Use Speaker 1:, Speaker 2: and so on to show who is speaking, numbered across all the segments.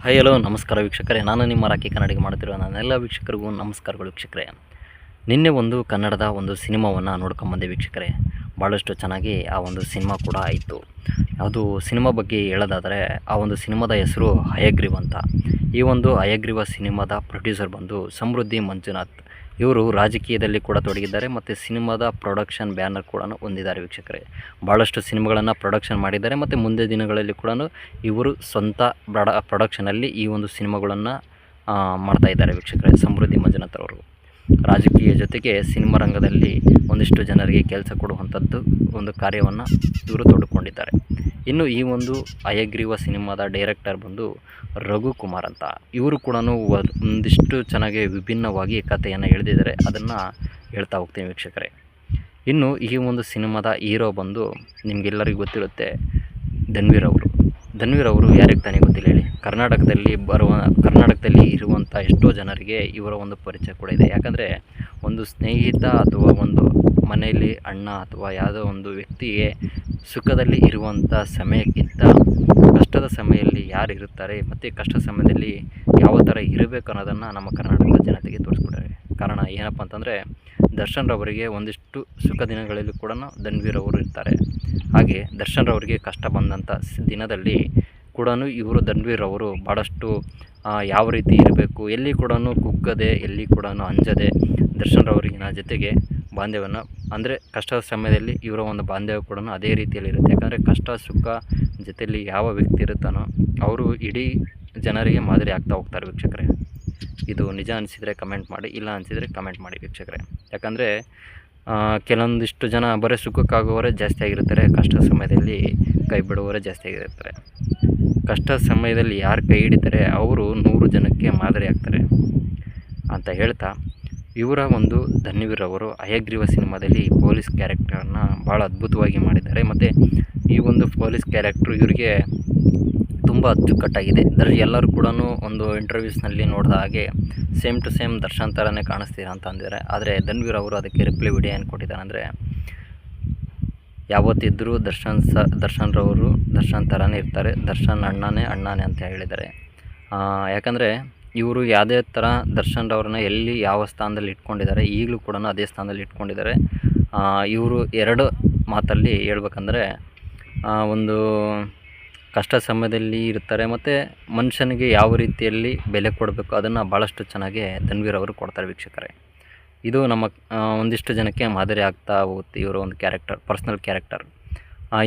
Speaker 1: Hi hello ನಮಸ್ಕಾರ ವೀಕ್ಷಕರೇ, ನಾನು ನಿಮ್ಮ ರಾಕಿ ಕನ್ನಡಿಗೆ ಮಾಡುತ್ತಿರುವ ನನ್ನೆಲ್ಲ ವೀಕ್ಷಕರಿಗೂ ನಮಸ್ಕಾರಗಳು ವೀಕ್ಷಕರೇ. ನಿನ್ನೆ ಒಂದು ಕನ್ನಡದ ಒಂದು ಸಿನಿಮಾವನ್ನು ನೋಡ್ಕೊಂಬಂದೆ ವೀಕ್ಷಕರೇ. ಭಾಳಷ್ಟು ಚೆನ್ನಾಗಿ ಆ ಒಂದು ಸಿನಿಮಾ ಕೂಡ ಆಯಿತು. ಅದು ಸಿನಿಮಾ ಬಗ್ಗೆ ಹೇಳೋದಾದರೆ ಆ ಒಂದು ಸಿನಿಮಾದ ಹೆಸರು ಹಯಗ್ರೀವ್ ಅಂತ. ಈ ಒಂದು ಹಯಗ್ರೀವ ಸಿನಿಮಾದ ಪ್ರೊಡ್ಯೂಸರ್ ಬಂದು ಸಮೃದ್ಧಿ ಮಂಜುನಾಥ್. ಇವರು ರಾಜಕೀಯದಲ್ಲಿ ಕೂಡ ತೊಡಗಿದ್ದಾರೆ ಮತ್ತು ಸಿನಿಮಾದ ಪ್ರೊಡಕ್ಷನ್ ಬ್ಯಾನರ್ ಕೂಡ ಹೊಂದಿದ್ದಾರೆ ವೀಕ್ಷಕರೇ. ಭಾಳಷ್ಟು ಸಿನಿಮಾಗಳನ್ನು ಪ್ರೊಡಕ್ಷನ್ ಮಾಡಿದ್ದಾರೆ ಮತ್ತು ಮುಂದೆ ದಿನಗಳಲ್ಲಿ ಕೂಡ ಇವರು ಸ್ವಂತ ಪ್ರೊಡಕ್ಷನಲ್ಲಿ ಈ ಒಂದು ಸಿನಿಮಾಗಳನ್ನು ಮಾಡ್ತಾಯಿದ್ದಾರೆ ವೀಕ್ಷಕರೇ. ಸಮೃದ್ಧಿ ಮಂಜುನಾಥ್ ಅವರು ರಾಜಕೀಯ ಜೊತೆಗೆ ಸಿನಿಮಾ ರಂಗದಲ್ಲಿ ಒಂದಿಷ್ಟು ಜನರಿಗೆ ಕೆಲಸ ಕೊಡುವಂಥದ್ದು ಒಂದು ಕಾರ್ಯವನ್ನು ಇವರು ತೊಡಕೊಂಡಿದ್ದಾರೆ. ಇನ್ನು ಈ ಒಂದು ಹಯಗ್ರೀವ ಸಿನಿಮಾದ ಡೈರೆಕ್ಟರ್ ಬಂದು ರಘುಕುಮಾರ್ ಅಂತ. ಇವರು ಕೂಡ ಒಂದಿಷ್ಟು ಚೆನ್ನಾಗಿ ವಿಭಿನ್ನವಾಗಿ ಕಥೆಯನ್ನು ಎಳೆದಿದ್ದಾರೆ. ಅದನ್ನು ಹೇಳ್ತಾ ಹೋಗ್ತೀನಿ ವೀಕ್ಷಕರೇ. ಇನ್ನು ಈ ಒಂದು ಸಿನಿಮಾದ ಹೀರೋ ಬಂದು ನಿಮಗೆಲ್ಲರಿಗೂ ಗೊತ್ತಿರುತ್ತೆ, ಧನ್ವೀರ್ ಅವರು ಯಾರಿಗೆ ತಾನೇ ಗೊತ್ತಿಲ್ಲ ಹೇಳಿ. ಕರ್ನಾಟಕದಲ್ಲಿ ಇರುವಂಥ ಎಷ್ಟೋ ಜನರಿಗೆ ಇವರ ಒಂದು ಪರಿಚಯ ಕೂಡ ಇದೆ. ಯಾಕಂದರೆ ಒಂದು ಸ್ನೇಹಿತ ಅಥವಾ ಒಂದು ಮನೆಯಲ್ಲಿ ಅಣ್ಣ ಅಥವಾ ಯಾವುದೋ ಒಂದು ವ್ಯಕ್ತಿಗೆ ಸುಖದಲ್ಲಿ ಇರುವಂಥ ಸಮಯಕ್ಕಿಂತ ಕಷ್ಟದ ಸಮಯದಲ್ಲಿ ಯಾರು ಇರುತ್ತಾರೆ ಮತ್ತು ಕಷ್ಟ ಸಮಯದಲ್ಲಿ ಯಾವ ಥರ ಇರಬೇಕು ಅನ್ನೋದನ್ನು ನಮ್ಮ ಕರ್ನಾಟಕದ ಜನತೆಗೆ ತೋರಿಸ್ಕೊಡ್ತಾರೆ. ಕಾರಣ ಏನಪ್ಪ ಅಂತಂದರೆ ದರ್ಶನ್ ರವರಿಗೆ ಒಂದಿಷ್ಟು ಸುಖ ದಿನಗಳಲ್ಲಿ ಕೂಡ ಧನ್ವೀರ್ ಅವರು ಇರ್ತಾರೆ. ಹಾಗೆ ದರ್ಶನ್ ರವರಿಗೆ ಕಷ್ಟ ಬಂದಂಥ ದಿನದಲ್ಲಿ ಕೂಡ ಇವರು ಧನ್ವೀರ್ ಅವರು ಭಾಳಷ್ಟು ಯಾವ ರೀತಿ ಇರಬೇಕು, ಎಲ್ಲಿ ಕೂಡ ಕುಗ್ಗದೆ, ಎಲ್ಲಿ ಕೂಡ ಅಂಜದೆ ದರ್ಶನ್ ರವರಿಗಿನ ಜೊತೆಗೆ ಬಾಂಧವ್ಯವನ್ನು, ಅಂದರೆ ಕಷ್ಟದ ಸಮಯದಲ್ಲಿ ಇವರ ಒಂದು ಬಾಂಧವ್ಯ ಕೂಡ ಅದೇ ರೀತಿಯಲ್ಲಿ ಇರುತ್ತೆ. ಯಾಕಂದರೆ ಕಷ್ಟ ಸುಖ ಜೊತೆಯಲ್ಲಿ ಯಾವ ವ್ಯಕ್ತಿ ಇರುತ್ತಾನೋ ಅವರು ಇಡೀ ಜನರಿಗೆ ಮಾದರಿ ಆಗ್ತಾ ಹೋಗ್ತಾರೆ ವೀಕ್ಷಕರೇ. ಇದು ನಿಜ ಅನಿಸಿದರೆ ಕಮೆಂಟ್ ಮಾಡಿ, ಇಲ್ಲ ಅನಿಸಿದರೆ ಕಮೆಂಟ್ ಮಾಡಿ ವೀಕ್ಷಕರೇ. ಯಾಕಂದರೆ ಕೆಲವೊಂದಿಷ್ಟು ಜನ ಬರೀ ಸುಖಕ್ಕಾಗುವವರೇ ಜಾಸ್ತಿ ಆಗಿರ್ತಾರೆ, ಕಷ್ಟದ ಸಮಯದಲ್ಲಿ ಕೈ ಬಿಡುವವರೇ ಜಾಸ್ತಿ ಆಗಿರ್ತಾರೆ. ಕಷ್ಟದ ಸಮಯದಲ್ಲಿ ಯಾರು ಕೈ ಹಿಡಿತಾರೆ ಅವರು 100 ಜನಕ್ಕೆ ಮಾದರಿ ಆಗ್ತಾರೆ ಅಂತ ಹೇಳ್ತಾ, ಇವರ ಒಂದು ಧನ್ವೀರ್ ಅವರು ಹಯಗ್ರೀವ ಸಿನಿಮಾದಲ್ಲಿ ಪೊಲೀಸ್ ಕ್ಯಾರೆಕ್ಟರನ್ನು ಭಾಳ ಅದ್ಭುತವಾಗಿ ಮಾಡಿದ್ದಾರೆ. ಮತ್ತು ಈ ಒಂದು ಪೊಲೀಸ್ ಕ್ಯಾರೆಕ್ಟ್ರು ಇವರಿಗೆ ತುಂಬ ಅಚ್ಚುಕಟ್ಟಾಗಿದೆ. ಎಲ್ಲರೂ ಕೂಡ ಒಂದು ಇಂಟರ್ವ್ಯೂಸ್ನಲ್ಲಿ ನೋಡಿದ ಹಾಗೆ ಸೇಮ್ ಟು ಸೇಮ್ ದರ್ಶನ್ ಥರನೇ ಕಾಣಿಸ್ತೀರಾ ಅಂತ ಅಂದಿದ್ದಾರೆ. ಆದರೆ ಧನ್ವೀರ್ ಅವರು ಅದಕ್ಕೆ ರಿಪ್ಲೈ ವಿಡಿಯೋ ಏನು ಕೊಟ್ಟಿದ್ದಾರೆ ಅಂದರೆ, ಯಾವತ್ತಿದ್ದರೂ ದರ್ಶನ್ ರವರು ದರ್ಶನ್ ಥರನೇ ಇರ್ತಾರೆ, ದರ್ಶನ್ ಅಣ್ಣನೇ ಅಂತ ಹೇಳಿದ್ದಾರೆ. ಯಾಕಂದರೆ ಇವರು ಯಾವುದೇ ಥರ ದರ್ಶನ್ ರವ್ರನ್ನ ಎಲ್ಲಿ ಯಾವ ಸ್ಥಾನದಲ್ಲಿ ಇಟ್ಕೊಂಡಿದ್ದಾರೆ, ಈಗಲೂ ಕೂಡ ಅದೇ ಸ್ಥಾನದಲ್ಲಿ ಇಟ್ಕೊಂಡಿದ್ದಾರೆ. ಇವರು 2 ಮಾತಲ್ಲಿ ಹೇಳ್ಬೇಕಂದ್ರೆ, ಒಂದು ಕಷ್ಟ ಸಮಯದಲ್ಲಿ ಇರ್ತಾರೆ ಮತ್ತು ಮನುಷ್ಯನಿಗೆ ಯಾವ ರೀತಿಯಲ್ಲಿ ಬೆಲೆ ಕೊಡಬೇಕು ಅದನ್ನು ಭಾಳಷ್ಟು ಚೆನ್ನಾಗಿ ಧನ್ವೀರ್ ಅವರು ಕೊಡ್ತಾರೆ ವೀಕ್ಷಕರೇ. ಇದು ನಮ್ಮ ಒಂದಿಷ್ಟು ಜನಕ್ಕೆ ಮಾದರಿ ಆಗ್ತಾ ಹೋಗುತ್ತೆ ಇವರ ಒಂದು ಕ್ಯಾರೆಕ್ಟರ್, ಪರ್ಸ್ನಲ್ ಕ್ಯಾರೆಕ್ಟರ್.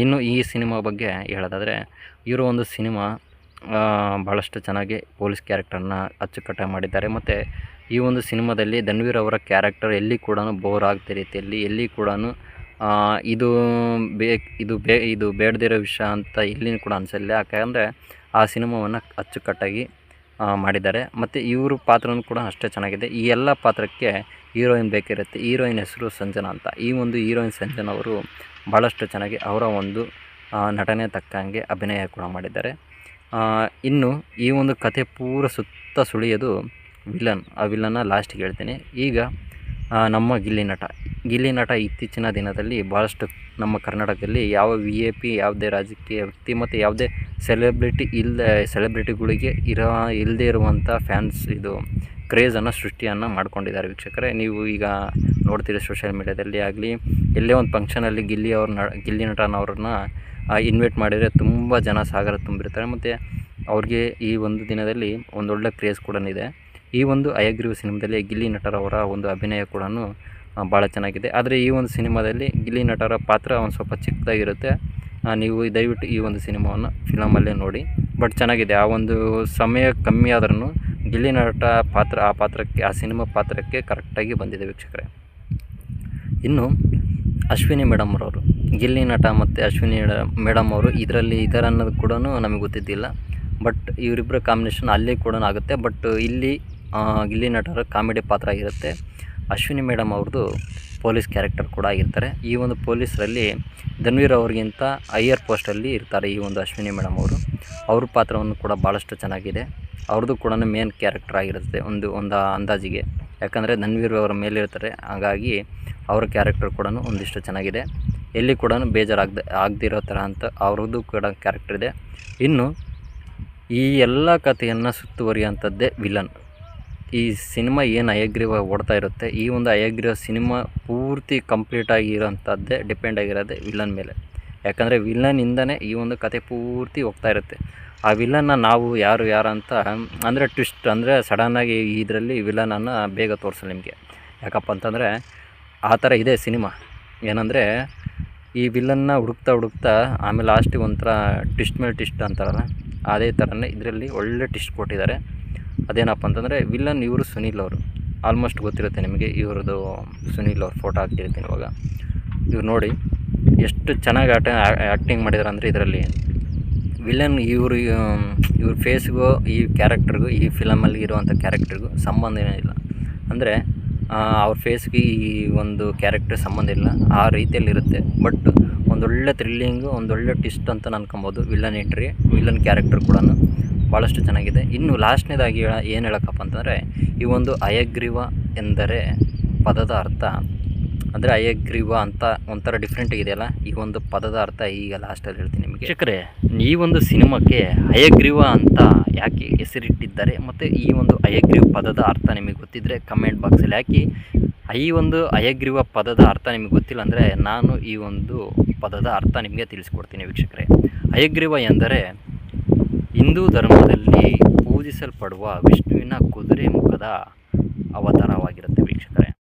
Speaker 1: ಇನ್ನು ಈ ಸಿನಿಮಾ ಬಗ್ಗೆ ಹೇಳೋದಾದರೆ, ಇವರ ಒಂದು ಸಿನಿಮಾ ಭಾಳಷ್ಟು ಚೆನ್ನಾಗಿ ಪೊಲೀಸ್ ಕ್ಯಾರೆಕ್ಟರ್ನ ಅಚ್ಚುಕಟ್ಟಾಗಿ ಮಾಡಿದ್ದಾರೆ. ಮತ್ತು ಈ ಒಂದು ಸಿನಿಮಾದಲ್ಲಿ ಧನ್ವೀರ್ ಅವರ ಕ್ಯಾರೆಕ್ಟರ್ ಎಲ್ಲಿ ಕೂಡ ಬೋರ್ ಆಗದ ರೀತಿಯಲ್ಲಿ, ಎಲ್ಲಿ ಕೂಡ ಇದು ಬೇಡದಿರೋ ವಿಷಯ ಅಂತ ಎಲ್ಲಿಯೂ ಕೂಡ ಅನಿಸಲ್ಲ. ಯಾಕಂದರೆ ಆ ಸಿನಿಮಾವನ್ನು ಅಚ್ಚುಕಟ್ಟಾಗಿ ಮಾಡಿದ್ದಾರೆ. ಮತ್ತು ಇವರು ಪಾತ್ರನೂ ಕೂಡ ಅಷ್ಟೇ ಚೆನ್ನಾಗಿದೆ. ಈ ಎಲ್ಲ ಪಾತ್ರಕ್ಕೆ ಹೀರೋಯಿನ್ ಬೇಕಿರುತ್ತೆ. ಹೀರೋಯಿನ್ ಹೆಸರು ಸಂಜನಾ ಅಂತ. ಈ ಒಂದು ಹೀರೋಯಿನ್ ಸಂಜನಾ ಅವರು ಭಾಳಷ್ಟು ಚೆನ್ನಾಗಿ ಅವರ ಒಂದು ನಟನೆ ತಕ್ಕಂಗೆ ಅಭಿನಯ ಕೂಡ ಮಾಡಿದ್ದಾರೆ. ಇನ್ನು ಈ ಒಂದು ಕತೆ ಪೂರ ಸುತ್ತ ಸುಳಿಯೋದು ವಿಲನ್. ಆ ವಿಲನ್ನ ಲಾಸ್ಟಿಗೆ ಹೇಳ್ತೀನಿ. ಈಗ ನಮ್ಮ ಗಿಲ್ಲಿ ನಟ ಇತ್ತೀಚಿನ ದಿನದಲ್ಲಿ ಭಾಳಷ್ಟು ನಮ್ಮ ಕರ್ನಾಟಕದಲ್ಲಿ ಯಾವ VIP, ಯಾವುದೇ ರಾಜಕೀಯ ವ್ಯಕ್ತಿ ಮತ್ತು ಯಾವುದೇ ಸೆಲೆಬ್ರಿಟಿಗಳಿಗೆ ಇಲ್ಲದೇ ಇರುವಂಥ ಫ್ಯಾನ್ಸ್ ಕ್ರೇಜನ್ನು ಸೃಷ್ಟಿಯನ್ನು ಮಾಡ್ಕೊಂಡಿದ್ದಾರೆ ವೀಕ್ಷಕರೇ. ನೀವು ಈಗ ನೋಡ್ತೀರಿ ಸೋಷಿಯಲ್ ಮೀಡ್ಯಾದಲ್ಲಿ ಆಗಲಿ, ಎಲ್ಲೇ ಒಂದು ಫಂಕ್ಷನಲ್ಲಿ ಗಿಲ್ಲಿ ನಟನವ್ರನ್ನ ಇನ್ವೈಟ್ ಮಾಡಿದರೆ ತುಂಬ ಜನ ಸಾಗರ ತುಂಬಿರ್ತಾರೆ. ಮತ್ತು ಅವ್ರಿಗೆ ಈ ಒಂದು ದಿನದಲ್ಲಿ ಒಂದೊಳ್ಳೆ ಕ್ರೇಜ್ ಕೂಡ ಇದೆ. ಈ ಒಂದು ಹಯಗ್ರೀವ ಸಿನಿಮಾದಲ್ಲಿ ಗಿಲ್ಲಿ ನಟರವರ ಒಂದು ಅಭಿನಯ ಕೂಡ ಭಾಳ ಚೆನ್ನಾಗಿದೆ. ಆದರೆ ಈ ಒಂದು ಸಿನಿಮಾದಲ್ಲಿ ಗಿಲ್ಲಿ ನಟರ ಪಾತ್ರ ಒಂದು ಸ್ವಲ್ಪ ಚಿಕ್ಕದಾಗಿರುತ್ತೆ. ನೀವು ದಯವಿಟ್ಟು ಈ ಒಂದು ಸಿನಿಮಾವನ್ನು ಫಿಲಮಲ್ಲೇ ನೋಡಿ. ಬಟ್ ಚೆನ್ನಾಗಿದೆ. ಆ ಒಂದು ಸಮಯ ಕಮ್ಮಿ ಆದ್ರೂ ಗಿಲ್ಲಿ ನಟ ಪಾತ್ರ ಆ ಸಿನಿಮಾ ಪಾತ್ರಕ್ಕೆ ಕರೆಕ್ಟಾಗಿ ಬಂದಿದೆ ವೀಕ್ಷಕರೇ. ಇನ್ನು ಅಶ್ವಿನಿ ಮೇಡಮ್ ಅವರು, ಗಿಲ್ಲಿ ನಟ ಮತ್ತು ಅಶ್ವಿನಿ ಮೇಡಮ್ ಅವರು ಇದರಲ್ಲಿ ಇದ್ದಾರೆ ಅನ್ನೋದು ಕೂಡ ನಮಗೆ ಗೊತ್ತಿದ್ದಿಲ್ಲ. ಬಟ್ ಇವರಿಬ್ಬರ ಕಾಂಬಿನೇಷನ್ ಅಲ್ಲಿ ಕೂಡ ಆಗುತ್ತೆ. ಬಟ್ ಇಲ್ಲಿ ಗಿಲ್ಲಿ ನಟರ ಕಾಮಿಡಿ ಪಾತ್ರ ಆಗಿರುತ್ತೆ. ಅಶ್ವಿನಿ ಮೇಡಮ್ ಅವ್ರದ್ದು ಪೊಲೀಸ್ ಕ್ಯಾರೆಕ್ಟರ್ ಕೂಡ ಆಗಿರ್ತಾರೆ. ಈ ಒಂದು ಪೊಲೀಸರಲ್ಲಿ ಧನ್ವೀರ್ ಅವ್ರಿಗಿಂತ ಹೈಯರ್ ಪೋಸ್ಟಲ್ಲಿ ಇರ್ತಾರೆ ಈ ಒಂದು ಅಶ್ವಿನಿ ಮೇಡಮ್ ಅವರು. ಅವ್ರ ಪಾತ್ರವನ್ನು ಕೂಡ ಭಾಳಷ್ಟು ಚೆನ್ನಾಗಿದೆ. ಅವ್ರದ್ದು ಕೂಡ ಮೇನ್ ಕ್ಯಾರೆಕ್ಟರ್ ಆಗಿರುತ್ತೆ ಒಂದು ಅಂದಾಜಿಗೆ. ಯಾಕಂದರೆ ಧನ್ವೀರ್ ಅವರ ಮೇಲೆ ಇರ್ತಾರೆ, ಹಾಗಾಗಿ ಅವ್ರ ಕ್ಯಾರೆಕ್ಟರ್ ಕೂಡ ಒಂದಿಷ್ಟು ಚೆನ್ನಾಗಿದೆ. ಎಲ್ಲಿ ಕೂಡ ಬೇಜಾರಾಗದಿರೋ ಥರ ಅಂತ ಅವ್ರದ್ದು ಕೂಡ ಕ್ಯಾರೆಕ್ಟರ್ ಇದೆ. ಇನ್ನು ಈ ಎಲ್ಲ ಕಥೆಯನ್ನು ಸುತ್ತುವರಿಯುವಂಥದ್ದೇ ವಿಲನ್. ಈ ಸಿನಿಮಾ ಏನು ಹಯಗ್ರೀವ ಓಡ್ತಾ ಇರುತ್ತೆ, ಈ ಒಂದು ಹಯಗ್ರೀವ ಸಿನಿಮಾ ಪೂರ್ತಿ ಕಂಪ್ಲೀಟ್ ಆಗಿರೋಂಥದ್ದೇ ಡಿಪೆಂಡ್ ಆಗಿರೋದೇ ವಿಲನ್ ಮೇಲೆ. ಯಾಕಂದರೆ ವಿಲನ್ನಿಂದನೇ ಈ ಒಂದು ಕತೆ ಪೂರ್ತಿ ಹೋಗ್ತಾ ಇರುತ್ತೆ. ಆ ವಿಲನ್ನ ನಾವು ಯಾರು ಅಂತ ಅಂದರೆ ಟ್ವಿಸ್ಟ್ ಅಂದರೆ ಸಡನ್ನಾಗಿ ಇದರಲ್ಲಿ ವಿಲನನ್ನು ಬೇಗ ತೋರಿಸಲ್ಲ ನಿಮಗೆ. ಯಾಕಪ್ಪ ಅಂತಂದರೆ ಆ ಥರ ಇದೆ ಸಿನಿಮಾ. ಏನಂದರೆ ಈ ವಿಲನ್ನ ಹುಡುಕ್ತಾ ಆಮೇಲೆ ಲಾಸ್ಟಿಗೆ ಒಂಥರ ಟ್ವಿಸ್ಟ್ ಮೇಲೆ ಟ್ವಿಸ್ಟ್ ಅಂತಾರಲ್ಲ, ಅದೇ ಥರನೇ ಇದರಲ್ಲಿ ಒಳ್ಳೆ ಟ್ವಿಸ್ಟ್ ಕೊಟ್ಟಿದ್ದಾರೆ. ಅದೇನಪ್ಪ ಅಂತಂದರೆ ವಿಲನ್ ಇವರು ಸುನೀಲ್ ಅವರು. ಆಲ್ಮೋಸ್ಟ್ ಗೊತ್ತಿರುತ್ತೆ ನಿಮಗೆ, ಇವ್ರದ್ದು ಸುನೀಲ್ ಅವ್ರ ಫೋಟೋ ಹಾಕ್ತಿರ್ತೀನಿ ಇವಾಗ. ಇವ್ರು ನೋಡಿ ಎಷ್ಟು ಚೆನ್ನಾಗಿ ಆ್ಯಕ್ಟಿಂಗ್ ಮಾಡಿದ್ದಾರೆ ಅಂದರೆ ಇದರಲ್ಲಿ ವಿಲನ್ ಇವ್ರ ಫೇಸ್ಗೂ ಈ ಕ್ಯಾರೆಕ್ಟರ್ಗೂ ಈ ಫಿಲಮಲ್ಲಿ ಇರುವಂಥ ಕ್ಯಾರೆಕ್ಟರ್ಗೂ ಸಂಬಂಧ ಏನಿಲ್ಲ. ಅಂದರೆ ಅವ್ರ ಫೇಸ್ಗೆ ಈ ಒಂದು ಕ್ಯಾರೆಕ್ಟರ್ ಸಂಬಂಧ ಇಲ್ಲ, ಆ ರೀತಿಯಲ್ಲಿರುತ್ತೆ. ಬಟ್ ಒಂದೊಳ್ಳೆ ಥ್ರಿಲ್ಲಿಂಗು, ಒಂದೊಳ್ಳೆ ಟ್ವಿಸ್ಟ್ ಅಂತ ಅನ್ಕೊಬೋದು. ವಿಲನ್ ಎಂಟ್ರಿ, ವಿಲನ್ ಕ್ಯಾರೆಕ್ಟರ್ ಕೂಡ ಭಾಳಷ್ಟು ಚೆನ್ನಾಗಿದೆ. ಇನ್ನು ಲಾಸ್ಟ್ನೇದಾಗಿ ಏನು ಹೇಳೋಕ್ಕಪ್ಪ ಅಂತಂದರೆ, ಈ ಒಂದು ಹಯಗ್ರೀವ ಎಂದರೆ ಪದದ ಅರ್ಥ ಅಂದರೆ ಹಯಗ್ರೀವ ಅಂತ ಒಂಥರ ಡಿಫ್ರೆಂಟ್ ಇದೆಯಲ್ಲ, ಈ ಒಂದು ಪದದ ಅರ್ಥ ಈಗ ಲಾಸ್ಟಲ್ಲಿ ಹೇಳ್ತೀನಿ ನಿಮಗೆ. ವೀಕ್ಷಕರೇ, ಈ ಒಂದು ಸಿನಿಮಾಕ್ಕೆ ಹಯಗ್ರೀವ ಅಂತ ಯಾಕೆ ಹೆಸರಿಟ್ಟಿದ್ದಾರೆ ಮತ್ತು ಈ ಒಂದು ಹಯಗ್ರೀವ ಪದದ ಅರ್ಥ ನಿಮಗೆ ಗೊತ್ತಿದ್ದರೆ ಕಮೆಂಟ್ ಬಾಕ್ಸಲ್ಲಿ ಹಾಕಿ. ಈ ಒಂದು ಹಯಗ್ರೀವ ಪದದ ಅರ್ಥ ನಿಮಗೆ ಗೊತ್ತಿಲ್ಲ ಅಂದರೆ ನಾನು ಈ ಒಂದು ಪದದ ಅರ್ಥ ನಿಮಗೆ ತಿಳಿಸ್ಕೊಡ್ತೀನಿ ವೀಕ್ಷಕರೇ. ಹಯಗ್ರೀವ ಎಂದರೆ ಹಿಂದೂ ಧರ್ಮದಲ್ಲಿ ಪೂಜಿಸಲ್ಪಡುವ ವಿಷ್ಣುವಿನ ಕುದುರೆ ಮುಖದ ಅವತಾರವಾಗಿರುತ್ತೆ ವೀಕ್ಷಕರೇ.